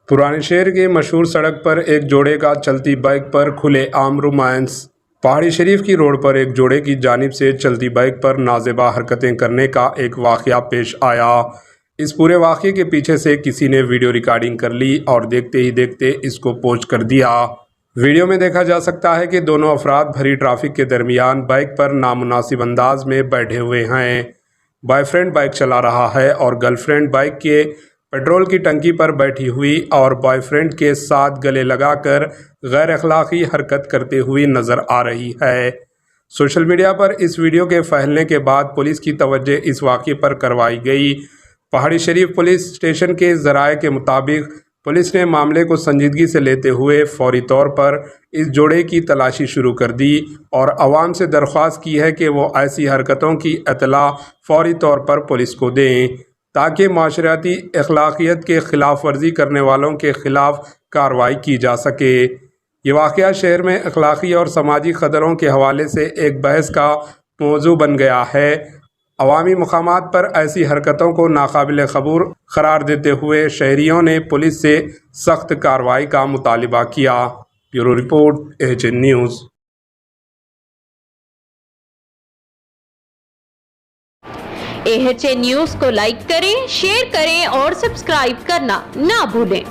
पुराने शहर के मशहूर सड़क पर एक जोड़े का चलती बाइक पर खुले आम रोमांस। पहाड़ी शरीफ की रोड पर एक जोड़े की जानिब से चलती बाइक पर नाजेबा हरकतें करने का एक वाक़या पेश आया। इस पूरे वाक़े के पीछे से किसी ने वीडियो रिकॉर्डिंग कर ली और देखते ही देखते इसको पोस्ट कर दिया। वीडियो में देखा जा सकता है कि दोनों अफराद भरी ट्रैफिक के दरमियान बाइक पर नामुनासिब अंदाज में बैठे हुए हैं। बॉयफ्रेंड बाइक चला रहा है और गर्लफ्रेंड बाइक के पेट्रोल की टंकी पर बैठी हुई और बॉयफ्रेंड के साथ गले लगाकर गैर अखलाकी हरकत करते हुई नज़र आ रही है। सोशल मीडिया पर इस वीडियो के फैलने के बाद पुलिस की तवज्जो इस वाक़े पर करवाई गई। पहाड़ी शरीफ पुलिस स्टेशन के ज़राए के मुताबिक पुलिस ने मामले को संजीदगी से लेते हुए फौरी तौर पर इस जोड़े की तलाशी शुरू कर दी और आवाम से दरख्वास्त की है कि वो ऐसी हरकतों की इत्तला फौरी तौर पर पुलिस को दें ताकि माशरती अखलाकियत के ख़िलाफ़ वर्जी करने वालों के ख़िलाफ़ कार्रवाई की जा सके। ये वाक़या शहर में अखलाकी और समाजी क़दरों के हवाले से एक बहस का मौजू बन गया है। अवामी मकामात पर ऐसी हरकतों को नाकाबिल कबूल करार देते हुए शहरियों ने पुलिस से सख्त कार्रवाई का मुतालबा किया। Bureau report AHN news. AHN news को लाइक करें, शेयर करें और सब्सक्राइब करना ना भूलें।